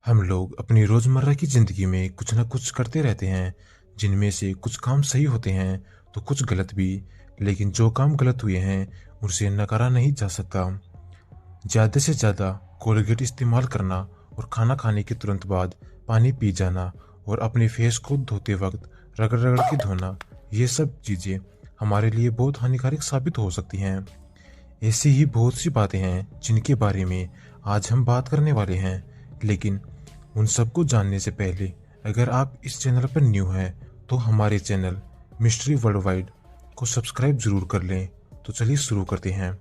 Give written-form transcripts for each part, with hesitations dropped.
हम लोग अपनी रोज़मर्रा की ज़िंदगी में कुछ ना कुछ करते रहते हैं, जिनमें से कुछ काम सही होते हैं तो कुछ गलत भी। लेकिन जो काम गलत हुए हैं उनसे नकारा नहीं जा सकता। ज़्यादा से ज़्यादा कोलगेट इस्तेमाल करना और खाना खाने के तुरंत बाद पानी पी जाना और अपने फेस को धोते वक्त रगड़ रगड़ के धोना, ये सब चीज़ें हमारे लिए बहुत हानिकारक साबित हो सकती हैं। ऐसी ही बहुत सी बातें हैं जिनके बारे में आज हम बात करने वाले हैं। लेकिन उन सबको जानने से पहले अगर आप इस चैनल पर न्यू हैं तो हमारे चैनल मिस्ट्री वर्ल्ड वाइड को सब्सक्राइब जरूर कर लें। तो चलिए शुरू करते हैं।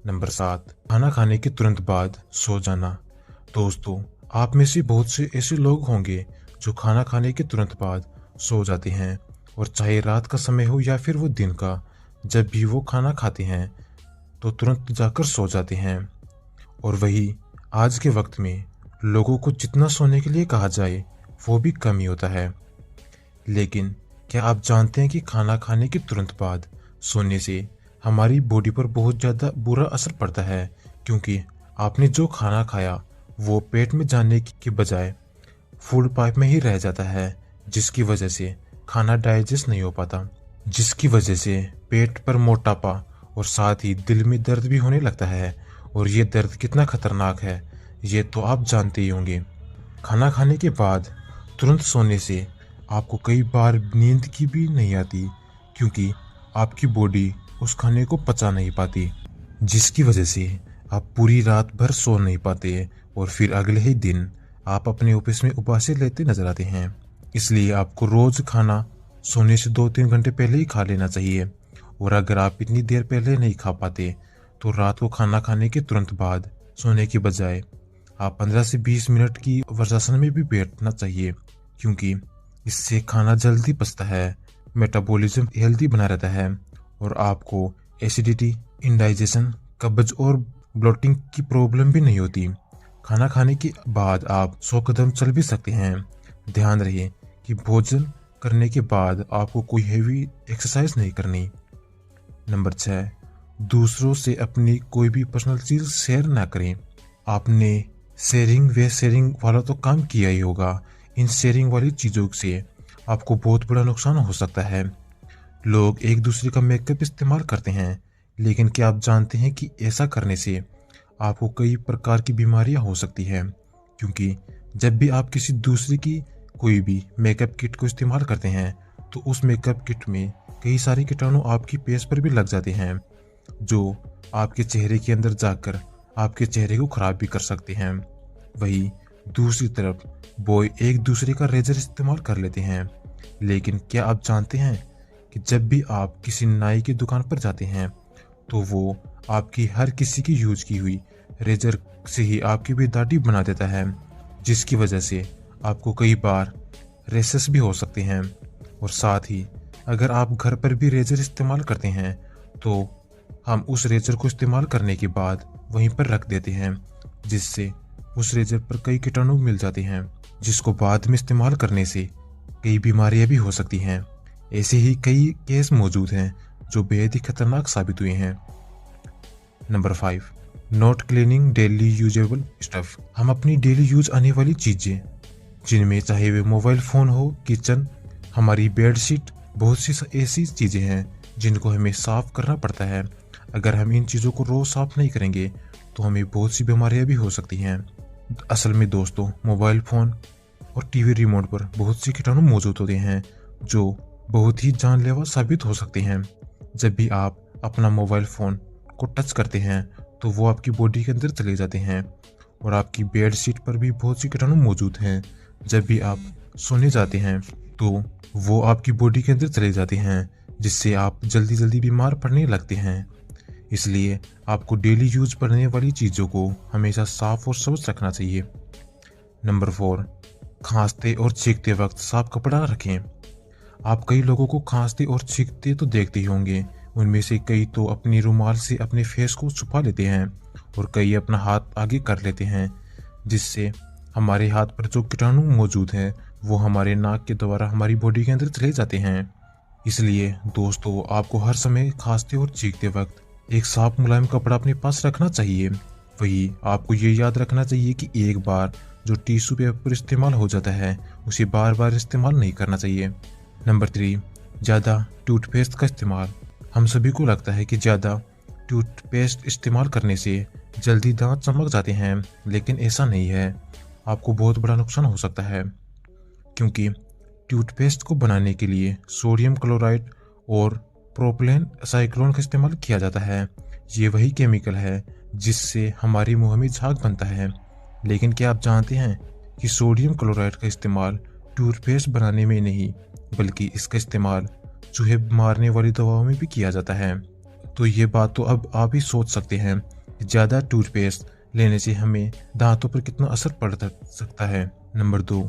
नंबर 7, खाना खाने के तुरंत बाद सो जाना। दोस्तों, आप में से बहुत से ऐसे लोग होंगे जो खाना खाने के तुरंत बाद सो जाते हैं, और चाहे रात का समय हो या फिर वो दिन का, जब भी वो खाना खाते हैं तो तुरंत जाकर सो जाते हैं। और वही आज के वक्त में लोगों को जितना सोने के लिए कहा जाए वो भी कम ही होता है। लेकिन क्या आप जानते हैं कि खाना खाने के तुरंत बाद सोने से हमारी बॉडी पर बहुत ज़्यादा बुरा असर पड़ता है, क्योंकि आपने जो खाना खाया वो पेट में जाने के बजाय फूड पाइप में ही रह जाता है, जिसकी वजह से खाना डाइजेस्ट नहीं हो पाता, जिसकी वजह से पेट पर मोटापा और साथ ही दिल में दर्द भी होने लगता है। और ये दर्द कितना खतरनाक है ये तो आप जानते ही होंगे। खाना खाने के बाद तुरंत सोने से आपको कई बार नींद की भी नहीं आती, क्योंकि आपकी बॉडी उस खाने को पचा नहीं पाती, जिसकी वजह से आप पूरी रात भर सो नहीं पाते और फिर अगले ही दिन आप अपने ऑफिस में उपासे लेते नजर आते हैं। इसलिए आपको रोज खाना सोने से 2-3 घंटे पहले ही खा लेना चाहिए। और अगर आप इतनी देर पहले नहीं खा पाते तो रात को खाना खाने के तुरंत बाद सोने की बजाय आप 15 से 20 मिनट की वर्जासन में भी बैठना चाहिए, क्योंकि इससे खाना जल्दी पचता है, मेटाबॉलिज्म हेल्दी बना रहता है और आपको एसिडिटी, इंडाइजेशन, कब्ज और ब्लोटिंग की प्रॉब्लम भी नहीं होती। खाना खाने के बाद आप 100 कदम चल भी सकते हैं। ध्यान रहे कि भोजन करने के बाद आपको कोई हेवी एक्सरसाइज नहीं करनी। नंबर 6, दूसरों से अपनी कोई भी पर्सनल चीज शेयर ना करें। आपने शेयरिंग वाला तो काम किया ही होगा। इन शेयरिंग वाली चीज़ों से आपको बहुत बड़ा नुकसान हो सकता है। लोग एक दूसरे का मेकअप इस्तेमाल करते हैं, लेकिन क्या आप जानते हैं कि ऐसा करने से आपको कई प्रकार की बीमारियां हो सकती हैं, क्योंकि जब भी आप किसी दूसरे की कोई भी मेकअप किट को इस्तेमाल करते हैं तो उस मेकअप किट में कई सारे कीटाणु आपकी फेस पर भी लग जाते हैं, जो आपके चेहरे के अंदर जाकर आपके चेहरे को खराब भी कर सकते हैं। वही दूसरी तरफ बॉय एक दूसरे का रेजर इस्तेमाल कर लेते हैं। लेकिन क्या आप जानते हैं कि जब भी आप किसी नाई की दुकान पर जाते हैं तो वो आपकी हर किसी की यूज की हुई रेजर से ही आपकी भी दाढ़ी बना देता है, जिसकी वजह से आपको कई बार रेसेस भी हो सकते हैं। और साथ ही अगर आप घर पर भी रेजर इस्तेमाल करते हैं तो हम उस रेजर को इस्तेमाल करने के बाद वहीं पर रख देते हैं, जिससे उस रेजर पर कई कीटाणु मिल जाते हैं, जिसको बाद में इस्तेमाल करने से कई बीमारियां भी हो सकती हैं। ऐसे ही कई केस मौजूद हैं जो बेहद ही खतरनाक साबित हुए हैं। Number 5, not cleaning daily usable stuff. हम अपनी डेली यूज आने वाली चीजें, जिनमें चाहे वे मोबाइल फोन हो, किचन, हमारी बेडशीट, बहुत सी ऐसी चीजें हैं जिनको हमें साफ करना पड़ता है। अगर हम इन चीज़ों को रोज़ साफ नहीं करेंगे तो हमें बहुत सी बीमारियां भी हो सकती हैं। असल में दोस्तों, मोबाइल फ़ोन और टीवी रिमोट पर बहुत सी कीटाणु मौजूद होते हैं जो बहुत ही जानलेवा साबित हो सकते हैं। जब भी आप अपना मोबाइल फ़ोन को टच करते हैं तो वो आपकी बॉडी के अंदर चले जाते हैं, और आपकी बेड शीट पर भी बहुत सी कीटाणु मौजूद हैं। जब भी आप सोने जाते हैं तो वो आपकी बॉडी के अंदर चले जाते हैं, जिससे आप जल्दी जल्दी बीमार पड़ने लगते हैं। इसलिए आपको डेली यूज पड़ने वाली चीज़ों को हमेशा साफ और स्वच्छ रखना चाहिए। नंबर 4, खांसते और छींकते वक्त साफ कपड़ा रखें। आप कई लोगों को खांसते और छींकते तो देखते ही होंगे। उनमें से कई तो अपनी रुमाल से अपने फेस को छुपा लेते हैं और कई अपना हाथ आगे कर लेते हैं, जिससे हमारे हाथ पर जो कीटाणु मौजूद हैं वो हमारे नाक के द्वारा हमारी बॉडी के अंदर चले जाते हैं। इसलिए दोस्तों, आपको हर समय खांसते और छींकते वक्त एक साफ मुलायम कपड़ा अपने पास रखना चाहिए। वही आपको ये याद रखना चाहिए कि एक बार जो टिश्यू पेपर इस्तेमाल हो जाता है उसे बार बार इस्तेमाल नहीं करना चाहिए। नंबर 3, ज़्यादा टूथपेस्ट का इस्तेमाल। हम सभी को लगता है कि ज़्यादा टूथपेस्ट इस्तेमाल करने से जल्दी दांत चमक जाते हैं, लेकिन ऐसा नहीं है। आपको बहुत बड़ा नुकसान हो सकता है, क्योंकि टूथपेस्ट को बनाने के लिए सोडियम क्लोराइड और प्रोपिलेन साइक्लोन का इस्तेमाल किया जाता है। ये वही केमिकल है जिससे हमारी मुंह में झाग बनता है। लेकिन क्या आप जानते हैं कि सोडियम क्लोराइड का इस्तेमाल टूथपेस्ट बनाने में नहीं, बल्कि इसका इस्तेमाल चूहे मारने वाली दवाओं में भी किया जाता है। तो ये बात तो अब आप ही सोच सकते हैं कि ज़्यादा टूथपेस्ट लेने से हमें दांतों पर कितना असर पड़ सकता है। नंबर 2,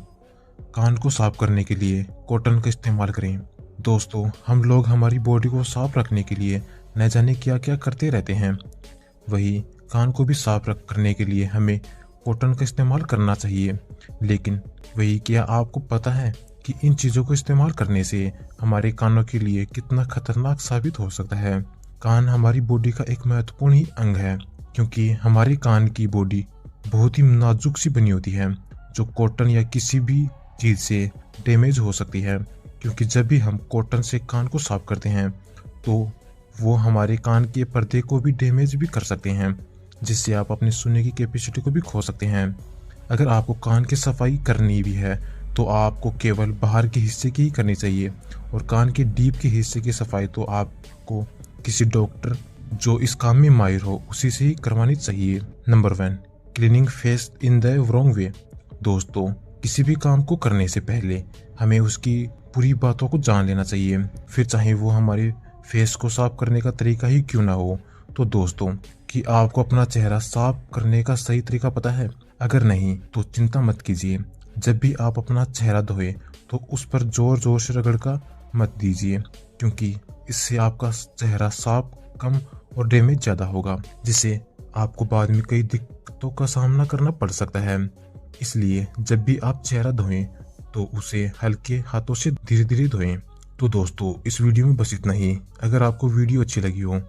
कान को साफ करने के लिए कॉटन का इस्तेमाल करें। दोस्तों, हम लोग हमारी बॉडी को साफ रखने के लिए न जाने क्या क्या करते रहते हैं, वही कान को भी साफ करने के लिए हमें कॉटन का इस्तेमाल करना चाहिए। लेकिन वही क्या आपको पता है कि इन चीज़ों को इस्तेमाल करने से हमारे कानों के लिए कितना खतरनाक साबित हो सकता है। कान हमारी बॉडी का एक महत्वपूर्ण ही अंग है, क्योंकि हमारे कान की बॉडी बहुत ही नाजुक सी बनी होती है, जो कॉटन या किसी भी चीज़ से डैमेज हो सकती है। क्योंकि जब भी हम कॉटन से कान को साफ करते हैं तो वो हमारे कान के पर्दे को भी डैमेज भी कर सकते हैं, जिससे आप अपनी सुनने की कैपेसिटी को भी खो सकते हैं। अगर आपको कान की सफाई करनी भी है तो आपको केवल बाहर के हिस्से की ही करनी चाहिए, और कान के डीप के हिस्से की सफाई तो आपको किसी डॉक्टर जो इस काम में माहिर हो उसी से ही करवानी चाहिए। Number 1, cleaning face in the wrong way. दोस्तों, किसी भी काम को करने से पहले हमें उसकी पूरी बातों को जान लेना चाहिए, फिर चाहे वो हमारे फेस को साफ करने का तरीका ही क्यों ना हो। तो दोस्तों, कि आपको अपना चेहरा साफ करने का सही तरीका पता है? अगर नहीं तो चिंता मत कीजिए। जब भी आप अपना चेहरा धोए तो उस पर जोर जोर से रगड़ का मत दीजिए, क्योंकि इससे आपका चेहरा साफ कम और डैमेज ज़्यादा होगा, जिससे आपको बाद में कई दिक्कतों का सामना करना पड़ सकता है। इसलिए जब भी आप चेहरा धोएं तो उसे हल्के हाथों से धीरे धीरे धोएं। तो दोस्तों, इस वीडियो में बस इतना ही। अगर आपको वीडियो अच्छी लगी हो